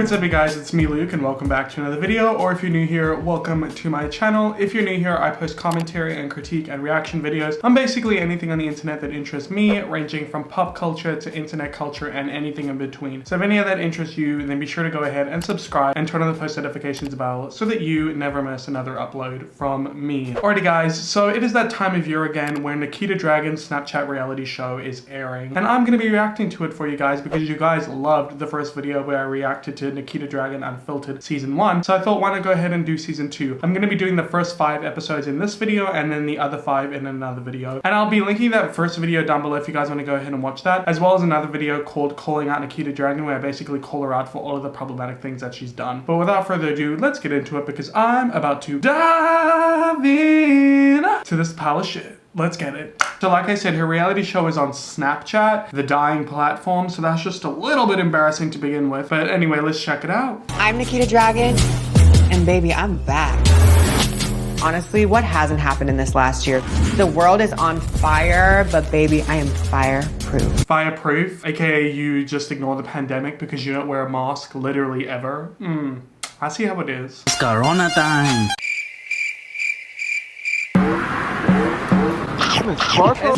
What's up you guys, it's me Luke and welcome back to another video, or if you're new here, welcome to my channel. If you're new here, I post commentary and critique and reaction videos on basically anything on the internet that interests me, ranging from pop culture to internet culture and anything in between. So if any of that interests you, then be sure to go ahead and subscribe and turn on the post notifications bell so that you never miss another upload from me. Alrighty guys, so it is that time of year again where Nikita Dragun's Snapchat reality show is airing, and I'm going to be reacting to it for you guys because you guys loved the first video where I reacted to Nikita Dragun Unfiltered season 1, so I thought why not go ahead and do season 2. I'm going to be doing the first 5 episodes in this video and then the other 5 in another video, and I'll be linking that first video down below if you guys want to go ahead and watch that, as well as another video called Calling Out Nikita Dragun where I basically call her out for all of the problematic things that she's done. But without further ado, let's get into it because I'm about to dive in to this pile of shit. Let's get it. So like I said, her reality show is on Snapchat, the dying platform, so that's just a little bit embarrassing to begin with. But anyway, let's check it out. I'm Nikita Dragun, and baby, I'm back. Honestly, what hasn't happened in this last year? The world is on fire, but baby, I am fireproof. Fireproof, aka you just ignore the pandemic because you don't wear a mask literally ever. I see how it is. It's Corona time.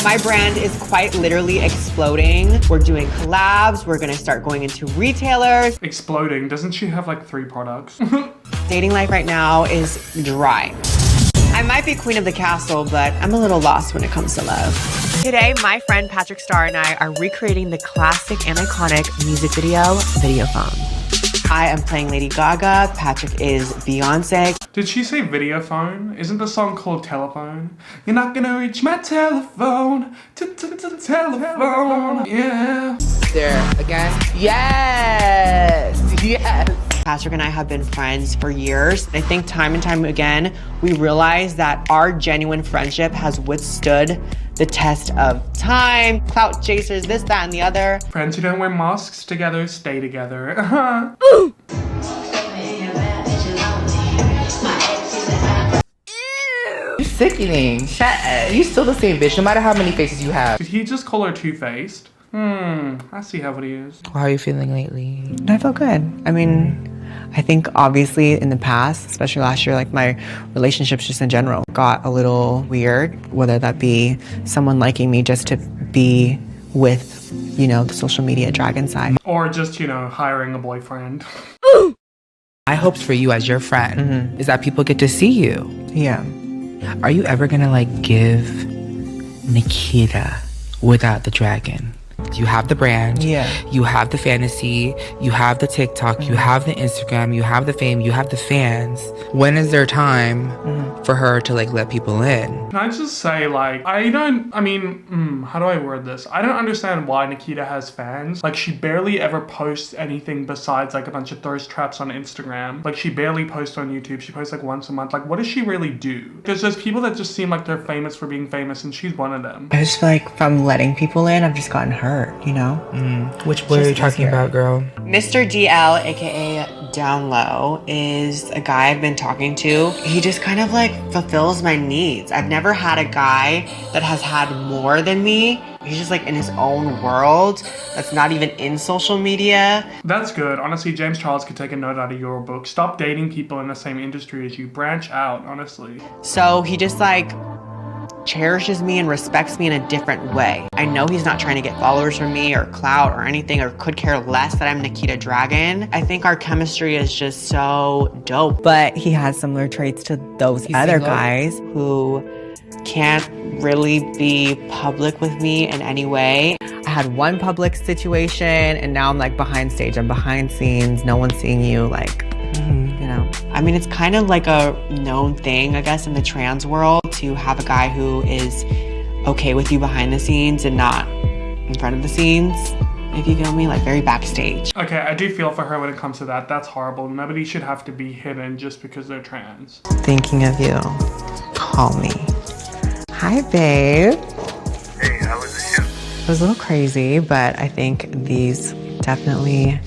My brand is quite literally exploding. We're doing collabs. We're gonna start going into retailers. Exploding? Doesn't she have like 3 products? Dating life right now is dry. I might be queen of the castle, but I'm a little lost when it comes to love. Today, my friend Patrick Starrr and I are recreating the classic and iconic music video, Videophone. I am playing Lady Gaga, Patrick is Beyonce. Did she say videophone? Isn't the song called Telephone? You're not gonna reach my telephone, telephone, yeah. There, again, yes, yes. Patrick and I have been friends for years. I think time and time again, we realize that our genuine friendship has withstood the test of time, clout chasers, this, that, and the other. Friends who don't wear masks together stay together. You're sickening. You still the same bitch, no matter how many faces you have. Did he just call her two-faced? I see how it is. How are you feeling lately? I feel good. I mean, I think obviously in the past, especially last year, like my relationships just in general got a little weird, whether that be someone liking me just to be with, you know, the social media dragon side. Or just, you know, hiring a boyfriend. My hopes for you as your friend is that people get to see you. Yeah. Are you ever gonna like give Nikita without the dragon? You have the brand, you have the fantasy, you have the TikTok, you have the Instagram, you have the fame, you have the fans. When is there time for her to like let people in? Can I just say, like, how do I word this? I don't understand why Nikita has fans. Like, she barely ever posts anything besides like a bunch of thirst traps on Instagram. Like, she barely posts on YouTube. She posts like once a month. Like, what does she really do? Because there's people that just seem like they're famous for being famous, and she's one of them. I just feel like from letting people in, I've just gotten hurt, you know? What are you talking about, girl? Mr. DL, aka Down Low, is a guy I've been talking to. He just kind of like fulfills my needs. I've never had a guy that has had more than me. He's just like in his own world that's not even in social media. That's good. Honestly, James Charles could take a note out of your book. Stop dating people in the same industry as you. Branch out, honestly. So he just like cherishes me and respects me in a different way. I know he's not trying to get followers from me or clout or anything, or could care less that I'm Nikita Dragun. I think our chemistry is just so dope. But he has similar traits to those other guys who can't really be public with me in any way. I had one public situation and now I'm like behind stage. I'm behind scenes. No one's seeing you, like, you know. I mean, it's kind of like a known thing, I guess, in the trans world to have a guy who is okay with you behind the scenes and not in front of the scenes, if you feel me, like very backstage. Okay, I do feel for her when it comes to that. That's horrible. Nobody should have to be hidden just because they're trans. Thinking of you. Call me. Hi, babe. Hey, how was the show? It was a little crazy, but I think these definitely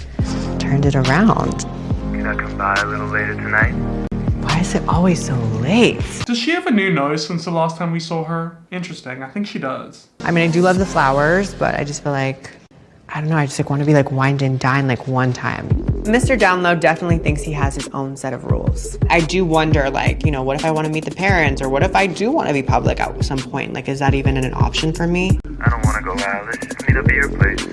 turned it around. Can I come by a little later tonight? Why is it always so late? Does she have a new nose since the last time we saw her? Interesting. I think she does. I mean, I do love the flowers, but I just feel like, I don't know, I just like want to be like wined and dined like one time. Mr. Download definitely thinks he has his own set of rules. I do wonder, like, you know, what if I want to meet the parents, or what if I do want to be public at some point? Like, is that even an option for me? I don't want to go out. Let's just meet up at your place.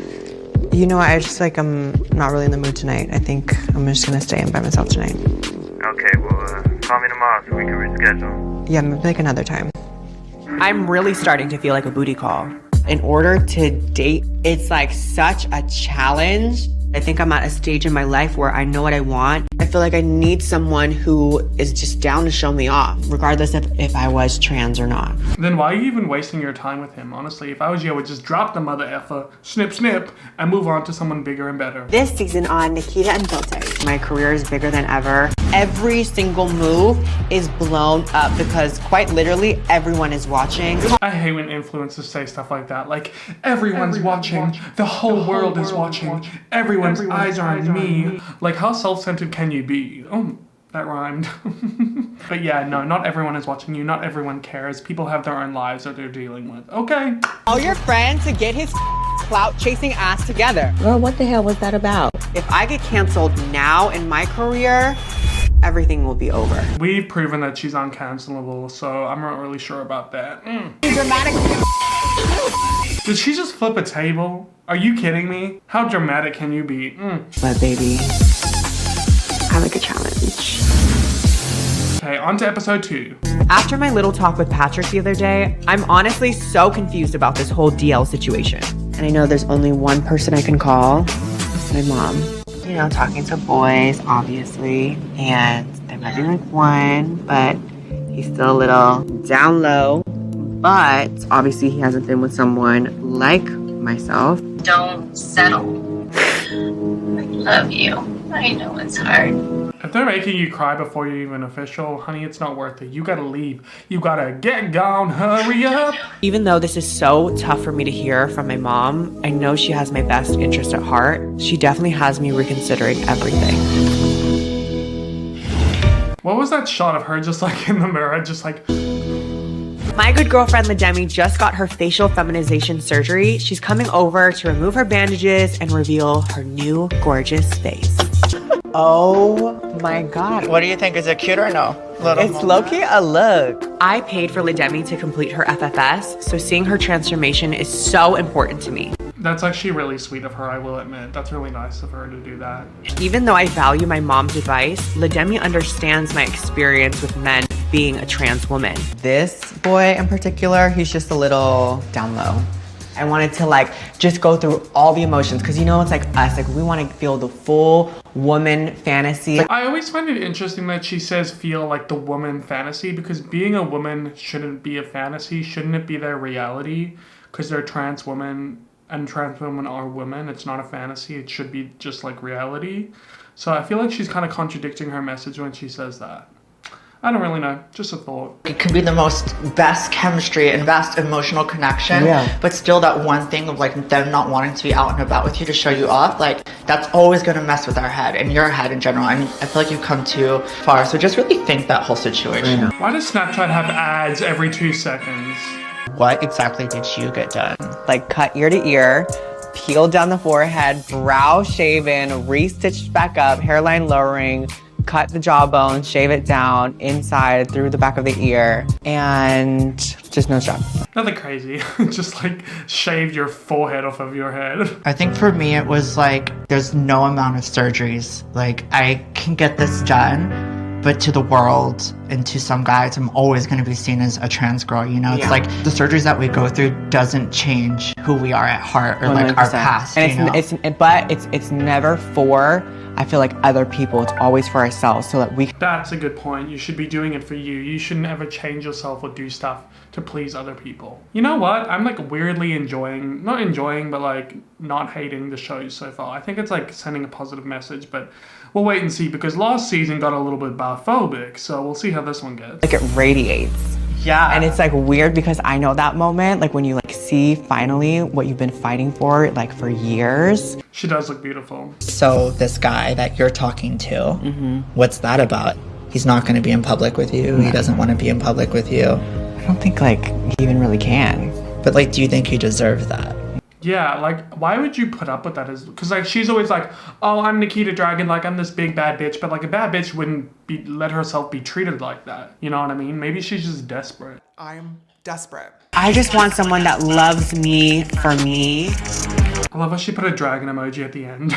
You know, I just, like, I'm not really in the mood tonight. I think I'm just gonna stay in by myself tonight. Okay, well, call me tomorrow so we can reschedule. Yeah, maybe like another time. I'm really starting to feel like a booty call. In order to date, it's like such a challenge. I think I'm at a stage in my life where I know what I want. I feel like I need someone who is just down to show me off, regardless of if I was trans or not. Then why are you even wasting your time with him? Honestly, if I was you, I would just drop the mother effer, snip snip, and move on to someone bigger and better. This season on Nikita and Filter, my career is bigger than ever. Every single move is blown up because quite literally everyone is watching. I hate when influencers say stuff like that. Like, everyone's watching, the whole world is watching, everyone's eyes are on me. Like, how self-centered can you be? Oh, that rhymed. But yeah, no, not everyone is watching you. Not everyone cares. People have their own lives that they're dealing with. Okay. All your friends to get his clout chasing ass together. Girl, what the hell was that about? If I get canceled now in my career, everything will be over. We've proven that she's uncancelable, so I'm not really sure about that. Dramatic. Did she just flip a table? Are you kidding me? How dramatic can you be? But baby, I like a challenge. Okay, on to episode 2. After my little talk with Patrick the other day, I'm honestly so confused about this whole DL situation. And I know there's only one person I can call, my mom. You know, talking to boys, obviously, and there might be like one, but he's still a little down low. But obviously he hasn't been with someone like myself. Don't settle. I love you. I know it's hard. If they're making you cry before you're even official, honey, it's not worth it. You gotta leave. You gotta get gone, hurry up. Even though this is so tough for me to hear from my mom, I know she has my best interest at heart. She definitely has me reconsidering everything. What was that shot of her just like in the mirror, just like... My good girlfriend, Demi, just got her facial feminization surgery. She's coming over to remove her bandages and reveal her new gorgeous face. Oh my God. What do you think? Is it cute or no? It's low-key a look. I paid for Demi to complete her FFS, so seeing her transformation is so important to me. That's actually really sweet of her, I will admit. That's really nice of her to do that. Even though I value my mom's advice, Demi understands my experience with men being a trans woman. This boy in particular, he's just a little down low. I wanted to like just go through all the emotions because you know it's like us, like we want to feel the full woman fantasy. I always find it interesting that she says feel like the woman fantasy, because being a woman shouldn't be a fantasy. Shouldn't it be their reality? Because they're trans women and trans women are women. It's not a fantasy. It should be just like reality. So I feel like she's kind of contradicting her message when she says that. I don't really know, just a thought. It could be the most best chemistry and best emotional connection, but still that one thing of like them not wanting to be out and about with you to show you off, like that's always gonna mess with our head and your head in general, and I feel like you've come too far, so just really think that whole situation. Why does Snapchat have ads every 2 seconds? What exactly did you get done? Like cut ear to ear, peeled down the forehead, brow shaven, re-stitched back up, hairline lowering, cut the jawbone, shave it down, inside, through the back of the ear, and just no job. Nothing crazy. Just like shaved your forehead off of your head. I think for me it was like, there's no amount of surgeries. Like, I can get this done, but to the world and to some guys, I'm always going to be seen as a trans girl, you know? It's like the surgeries that we go through doesn't change who we are at heart or 100%. Like our past, and you know? it's never for, I feel like, other people. It's always for ourselves so that we... That's a good point. You should be doing it for you. You shouldn't ever change yourself or do stuff to please other people. You know what? I'm like weirdly enjoying, not enjoying, but like not hating the show so far. I think it's like sending a positive message, but we'll wait and see, because last season got a little bit biphobic, so we'll see how this one gets. Like it radiates. Yeah. And it's like weird because I know that moment, like when you like see finally what you've been fighting for like for years. She does look beautiful. So this guy that you're talking to, what's that about? He's not going to be in public with you. He doesn't want to be in public with you. I don't think like he even really can. But like, do you think he deserves that? Yeah, like, why would you put up with that? Because, like, she's always like, oh, I'm Nikita Dragun, like, I'm this big bad bitch. But, like, a bad bitch wouldn't let herself be treated like that. You know what I mean? Maybe she's just desperate. I'm desperate. I just want someone that loves me for me. I love how she put a dragon emoji at the end.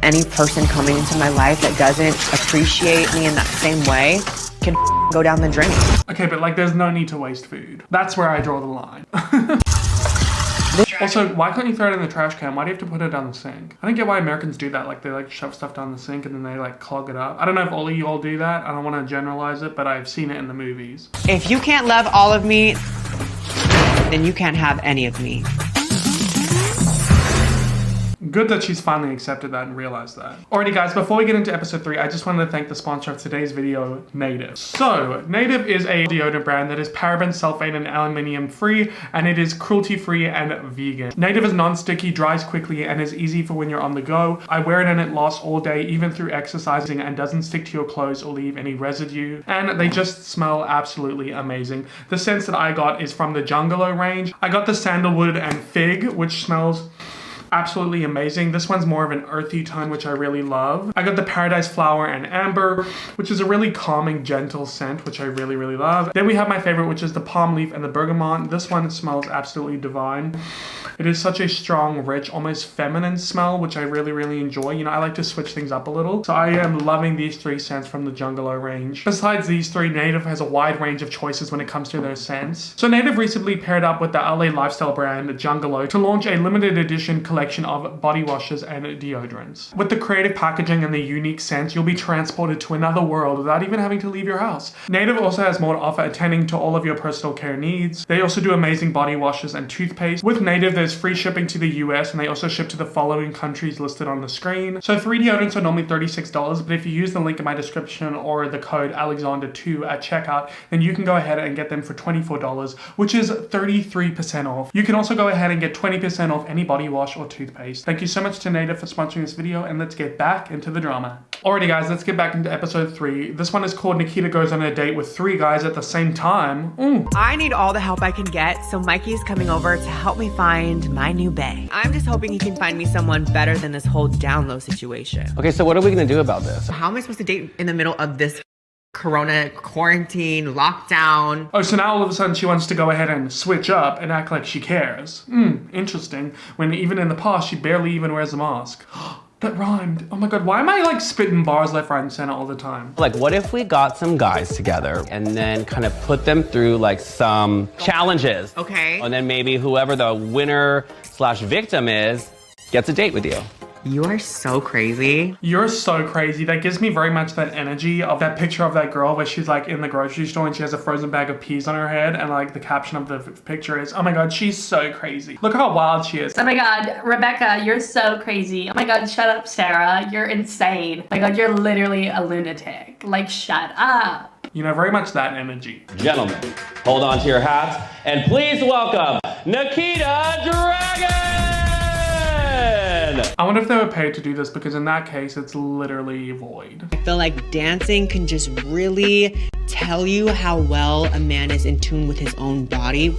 Any person coming into my life that doesn't appreciate me in that same way can go down the drain. Okay, but, like, there's no need to waste food. That's where I draw the line. Also, why can't you throw it in the trash can? Why do you have to put it down the sink? I don't get why Americans do that. Like, they, like, shove stuff down the sink and then they, like, clog it up. I don't know if all of you all do that. I don't want to generalize it, but I've seen it in the movies. If you can't love all of me, then you can't have any of me. Good that she's finally accepted that and realized that. Alrighty guys, before we get into episode 3, I just wanted to thank the sponsor of today's video, Native. So, Native is a deodorant brand that is paraben, sulfate, and aluminium free, and it is cruelty free and vegan. Native is non-sticky, dries quickly, and is easy for when you're on the go. I wear it and it lasts all day, even through exercising, and doesn't stick to your clothes or leave any residue. And they just smell absolutely amazing. The scents that I got is from the Jungalow range. I got the sandalwood and fig, which smells absolutely amazing. This one's more of an earthy tone, which I really love. I got the Paradise Flower and Amber, which is a really calming, gentle scent, which I really, really love. Then we have my favorite, which is the Palm Leaf and the Bergamot. This one smells absolutely divine. It is such a strong, rich, almost feminine smell, which I really, really enjoy. You know, I like to switch things up a little. So I am loving these 3 scents from the Jungalow range. Besides these 3, Native has a wide range of choices when it comes to their scents. So Native recently paired up with the LA lifestyle brand Jungalow to launch a limited edition collection of body washes and deodorants. With the creative packaging and the unique scents, you'll be transported to another world without even having to leave your house. Native also has more to offer, attending to all of your personal care needs. They also do amazing body washes and toothpaste. With Native, there's free shipping to the US, and they also ship to the following countries listed on the screen. So 3 deodorants are normally $36, but if you use the link in my description or the code Alexander2 at checkout, then you can go ahead and get them for $24, which is 33% off. You can also go ahead and get 20% off any body wash or toothpaste. Thank you so much to Native for sponsoring this video, and let's get back into the drama. Alrighty guys, let's get back into episode 3. This one is called Nikita Goes on a Date with 3 Guys at the Same Time. I need all the help I can get, so Mikey's coming over to help me find my new bae. I'm just hoping he can find me someone better than this whole down low situation. Okay, so what are we gonna do about this? How am I supposed to date in the middle of this Corona quarantine lockdown? Oh, so now all of a sudden she wants to go ahead and switch up and act like she cares. Interesting. When even in the past she barely even wears a mask. That rhymed. Oh my god, why am I like spitting bars left, right, and center all the time? Like, what if we got some guys together and then kind of put them through like some challenges? Okay. And then maybe whoever the winner / victim is gets a date with you. You are so crazy. You're so crazy. That gives me very much that energy of that picture of that girl where she's like in the grocery store and she has a frozen bag of peas on her head, and like the caption of the picture is, oh my god, she's so crazy. Look how wild she is. Oh my god, Rebecca, you're so crazy. Oh my god, shut up, Sarah. You're insane. Oh my god, you're literally a lunatic. Like, shut up. You know, very much that energy. Gentlemen, hold on to your hats and please welcome Nikita Dragun! I wonder if they were paid to do this, because in that case, it's literally void. I feel like dancing can just really tell you how well a man is in tune with his own body.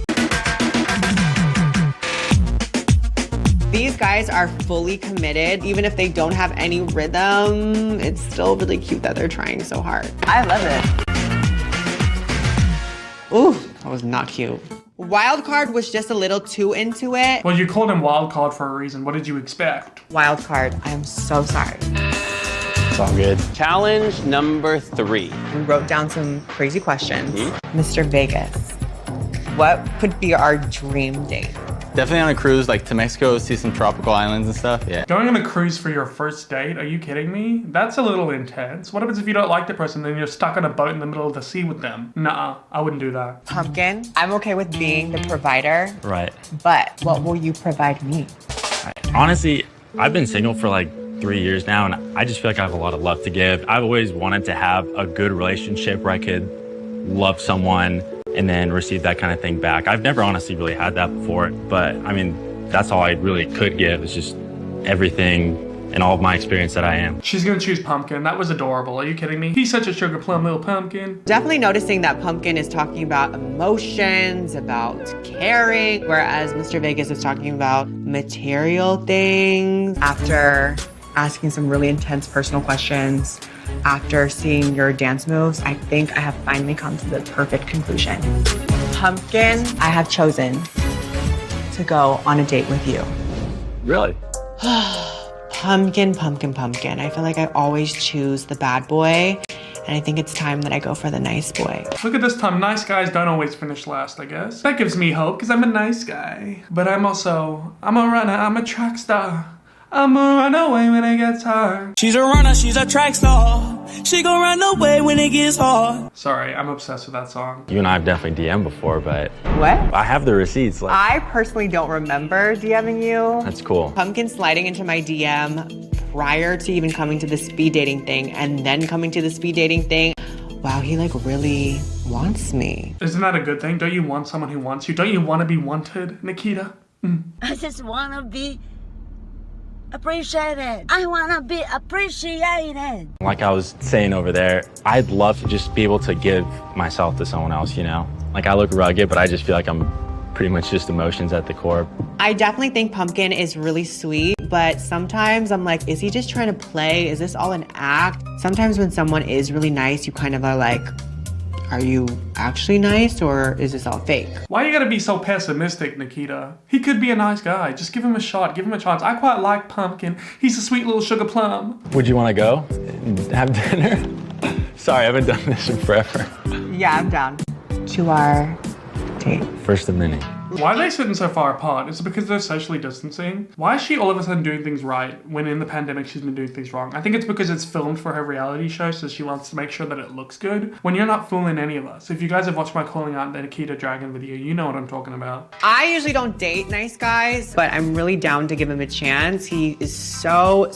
These guys are fully committed. Even if they don't have any rhythm, it's still really cute that they're trying so hard. I love it. Ooh, that was not cute. Wildcard was just a little too into it. Well, you called him Wildcard for a reason. What did you expect? Wildcard, I'm so sorry. It's all good. Challenge number 3. We wrote down some crazy questions. Mr. Vegas, what would be our dream date? Definitely on a cruise, like to Mexico, see some tropical islands and stuff, yeah. Going on a cruise for your first date? Are you kidding me? That's a little intense. What happens if you don't like the person, then you're stuck on a boat in the middle of the sea with them? Nah, I wouldn't do that. Pumpkin, I'm okay with being the provider. Right. But what will you provide me? Honestly, I've been single for like 3 years now, and I just feel like I have a lot of love to give. I've always wanted to have a good relationship where I could love someone and then receive that kind of thing back. I've never honestly really had that before, but I mean, that's all I really could give, is just everything in all of my experience that I am. She's gonna choose Pumpkin. That was adorable. Are you kidding me? He's such a sugar plum little pumpkin. Definitely noticing that Pumpkin is talking about emotions, about caring, whereas Mr. Vegas is talking about material things. After asking some really intense personal questions, after seeing your dance moves, I think I have finally come to the perfect conclusion. Pumpkin, I have chosen to go on a date with you. Really? Pumpkin, pumpkin, pumpkin. I feel like I always choose the bad boy, and I think it's time that I go for the nice boy. Look at this time. Nice guys don't always finish last, I guess. That gives me hope because I'm a nice guy. But I'm a runner, I'm a track star. I'ma run away when it gets hard. She's a runner, she's a track star. She gon' run away when it gets hard. Sorry, I'm obsessed with that song. You and I have definitely DM'd before, but What? I have the receipts. Like, I personally don't remember DMing you. that's cool. Pumpkin sliding into my DM prior to even coming to the speed dating thing, and then coming to the speed dating thing. Wow, he like really wants me. Isn't that a good thing? Don't you want someone who wants you? Don't you want to be wanted, Nikita? I just wanna be appreciated. I wanna be appreciated. Like I was saying over there, I'd love to just be able to give myself to someone else, you know? Like I look rugged, but I just feel like I'm pretty much just emotions at the core. I definitely think Pumpkin is really sweet, but sometimes I'm like, is he just trying to play? Is this all an act? Sometimes when someone is really nice, you kind of are like, are you actually nice or is this all fake? Why you gotta be so pessimistic, Nikita? He could be a nice guy. Just give him a shot. Give him a chance. I quite like Pumpkin. He's a sweet little sugar plum. Would you want to go and have dinner? Sorry, I haven't done this in forever. Yeah, I'm down. To our date. First of many. Why are they sitting so far apart? Is it because they're socially distancing? Why is she all of a sudden doing things right when in the pandemic she's been doing things wrong? I think it's because it's filmed for her reality show, so she wants to make sure that it looks good. When you're not fooling any of us. If you guys have watched my calling out the Nikita Dragun video, you know what I'm talking about. I usually don't date nice guys, but I'm really down to give him a chance. He is so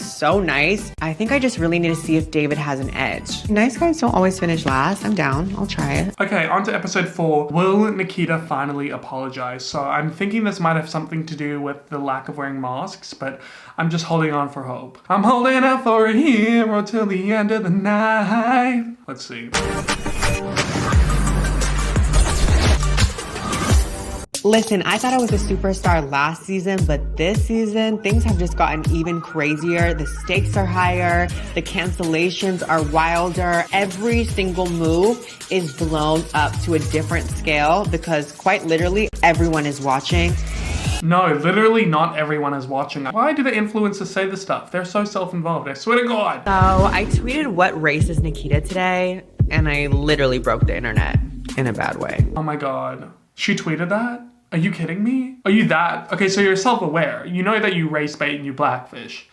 nice. I think I just really need to see if David has an edge. Nice guys don't always finish last. I'm down. I'll try it. Okay, on to episode 4. Will Nikita finally apologize? So I'm thinking this might have something to do with the lack of wearing masks, but I'm just holding on for hope. I'm holding out for a hero till the end of the night. Let's see. Listen, I thought I was a superstar last season, but this season, things have just gotten even crazier. The stakes are higher, the cancellations are wilder. Every single move is blown up to a different scale because quite literally, everyone is watching. No, literally not everyone is watching. Why do the influencers say this stuff? They're so self-involved, I swear to God. So I tweeted, what race is Nikita today? And I literally broke the internet in a bad way. Oh my God. She tweeted that? Are you kidding me? Are you that? Okay, so you're self-aware. You know that you race bait and you blackfish.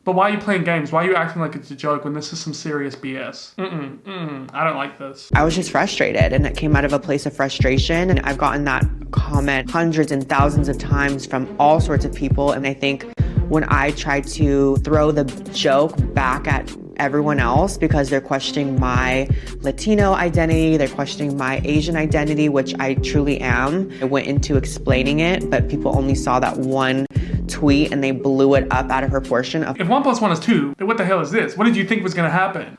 But why are you playing games? Why are you acting like it's a joke when this is some serious BS? I don't like this. I was just frustrated and it came out of a place of frustration. And I've gotten that comment hundreds and thousands of times from all sorts of people. And I think when I try to throw the joke back at everyone else because they're questioning my Latino identity, they're questioning my Asian identity, which I truly am. I went into explaining it, but people only saw that one tweet and they blew it up out of proportion. If 1 + 1 is 2, then what the hell is this? What did you think was gonna happen?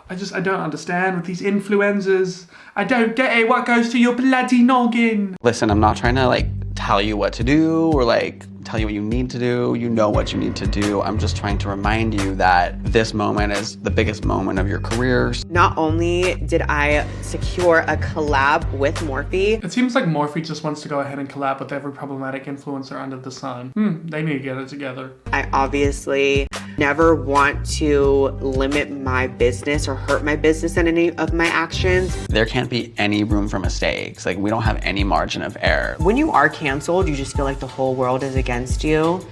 I don't understand with these influencers. I don't get it. What goes to your bloody noggin? Listen, I'm not trying to like tell you what to do or like tell you what you need to do. You know what you need to do. I'm just trying to remind you that this moment is the biggest moment of your careers. Not only did I secure a collab with Morphe. It seems like Morphe just wants to go ahead and collab with every problematic influencer under the sun. They need to get it together. I obviously never want to limit my business or hurt my business in any of my actions. There can't be any room for mistakes. Like we don't have any margin of error. When you are canceled, you just feel like the whole world is against you.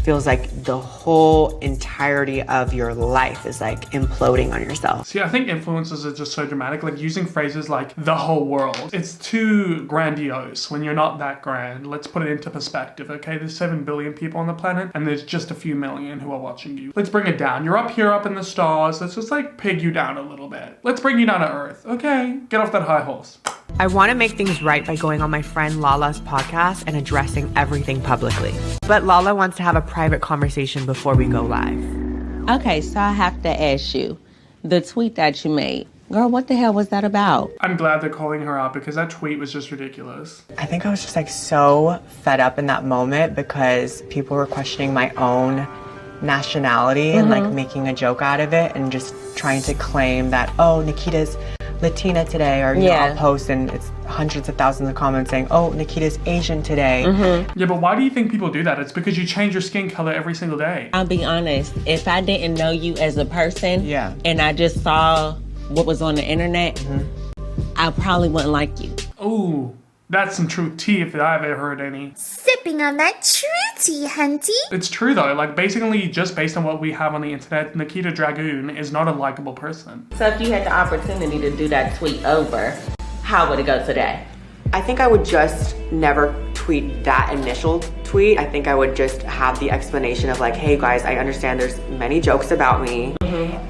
Feels like the whole entirety of your life is like imploding on yourself. See, I think influencers are just so dramatic, like using phrases like the whole world. It's too grandiose when you're not that grand. Let's put it into perspective, okay? There's 7 billion people on the planet and there's just a few million who are watching you. Let's bring it down. You're up here, up in the stars. Let's just like peg you down a little bit. Let's bring you down to earth, okay? Get off that high horse. I want to make things right by going on my friend Lala's podcast and addressing everything publicly. But Lala wants to have a private conversation before we go live. Okay, so I have to ask you, the tweet that you made, girl, what the hell was that about? I'm glad they're calling her out because that tweet was just ridiculous. I think I was just like so fed up in that moment because people were questioning my own nationality and like making a joke out of it and just trying to claim that, oh, Nikita's Latina today, or I'll post and it's hundreds of thousands of comments saying, oh, Nikita's Asian today. Yeah, but why do you think people do that? It's because you change your skin color every single day. I'll be honest, if I didn't know you as a person and I just saw what was on the internet, I probably wouldn't like you. Ooh, that's some true tea if I've ever heard any. Sipping on that true tea, hunty. It's true though, like basically just based on what we have on the internet, Nikita Dragun is not a likable person. So if you had the opportunity to do that tweet over, how would it go today? I think I would just never tweet that initial tweet. I think I would just have the explanation of like, hey guys, I understand there's many jokes about me.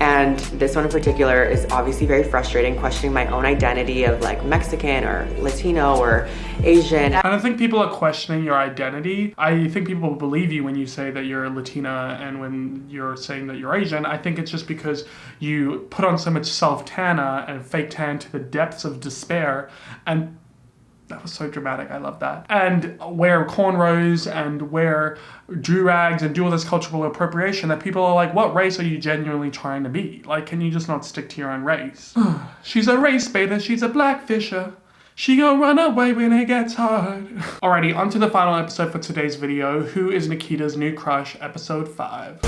And this one in particular is obviously very frustrating, questioning my own identity of like Mexican or Latino or Asian. I don't think people are questioning your identity. I think people believe you when you say that you're Latina and when you're saying that you're Asian. I think it's just because you put on so much self-tanner and fake tan to the depths of despair, and that was so dramatic. I love that. And wear cornrows and wear do-rags and do all this cultural appropriation that people are like, what race are you genuinely trying to be? Like, can you just not stick to your own race? She's a race baiter. She's a blackfisher. She gonna run away when it gets hard. Alrighty, on to the final episode for today's video. Who is Nikita's new crush? Episode 5.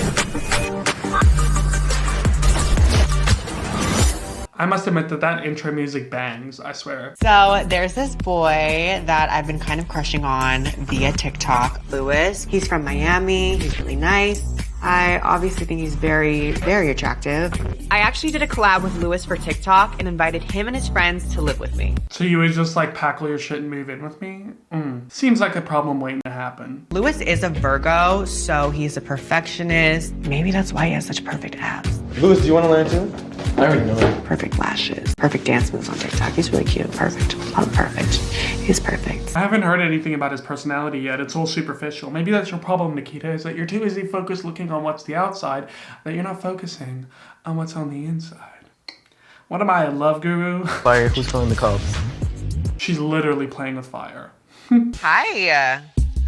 I must admit that intro music bangs, I swear. So there's this boy that I've been kind of crushing on via TikTok, Lewis. He's from Miami, he's really nice. I obviously think he's very, very attractive. I actually did a collab with Lewis for TikTok and invited him and his friends to live with me. So you would just like pack all your shit and move in with me? Seems like a problem waiting to happen. Lewis is a Virgo, so he's a perfectionist. Maybe that's why he has such perfect abs. Lewis, do you want to learn too? I already know. Perfect lashes, perfect dance moves on TikTok. He's really cute, perfect. I'm perfect. He's perfect. I haven't heard anything about his personality yet. It's all superficial. Maybe that's your problem, Nikita, is that you're too busy focused looking on what's the outside, that you're not focusing on what's on the inside. What am I, a love guru? Fire, who's calling the cops? She's literally playing with fire. Hi.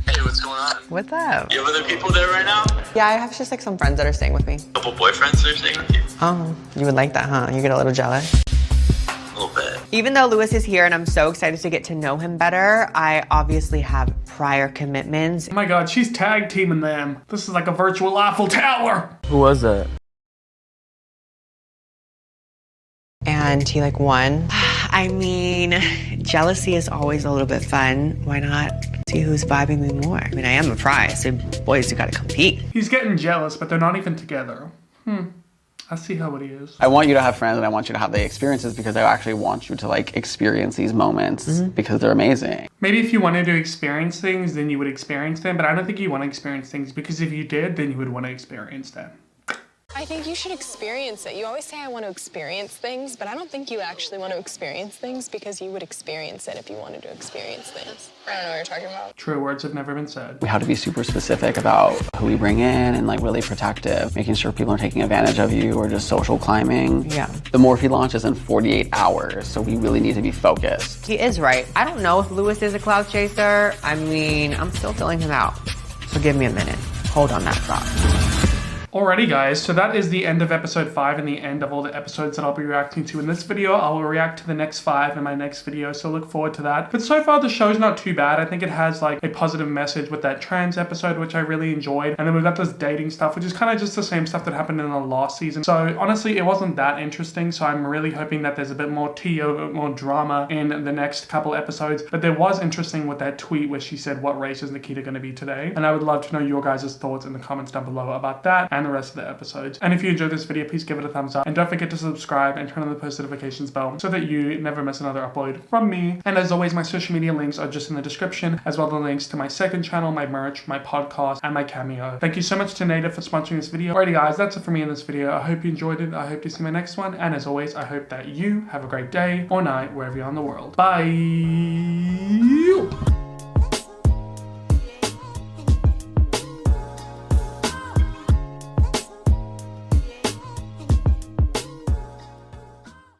Hey, what's going on? What's up? You have other people there right now? Yeah, I have just like some friends that are staying with me. A couple boyfriends that are staying with you? Oh, you would like that, huh? You get a little jealous? A little bit. Even though Lewis is here and I'm so excited to get to know him better, I obviously have prior commitments. Oh my god, she's tag teaming them. This is like a virtual Eiffel Tower. Who was that? And he like won. I mean, jealousy is always a little bit fun. Why not see who's vibing me more? I mean, I am a prize, so boys, you gotta compete. He's getting jealous, but they're not even together. I see how it is. I want you to have friends and I want you to have the experiences because I actually want you to like experience these moments because they're amazing. Maybe if you wanted to experience things, then you would experience them, but I don't think you want to experience things because if you did, then you would want to experience them. I think you should experience it. You always say I want to experience things, but I don't think you actually want to experience things because you would experience it if you wanted to experience things. I don't know what you're talking about. True words have never been said. We have to be super specific about who we bring in and like really protective, making sure people aren't taking advantage of you or just social climbing. Yeah. The Morphe launch is in 48 hours, so we really need to be focused. He is right. I don't know if Lewis is a cloud chaser. I mean, I'm still filling him out. So give me a minute. Hold on that thought. Alrighty guys, so that is the end of episode 5 and the end of all the episodes that I'll be reacting to in this video. I will react to the next 5 in my next video, so look forward to that. But so far the show's not too bad. I think it has like a positive message with that trans episode, which I really enjoyed. And then we've got this dating stuff, which is kind of just the same stuff that happened in the last season. So honestly, it wasn't that interesting. So I'm really hoping that there's a bit more tea, a bit more drama in the next couple episodes. But there was interesting with that tweet where she said, what race is Nikita going to be today? And I would love to know your guys' thoughts in the comments down below about that and the rest of the episodes. And if you enjoyed this video, please give it a thumbs up and don't forget to subscribe and turn on the post notifications bell so that you never miss another upload from me. And as always, my social media links are just in the description, as well as the links to my second channel, my merch, my podcast, and my Cameo. Thank you so much to Native for sponsoring this video. Alrighty guys, that's it for me in this video. I hope you enjoyed it. I hope to see my next one. And as always, I hope that you have a great day or night wherever you are in the world. Bye!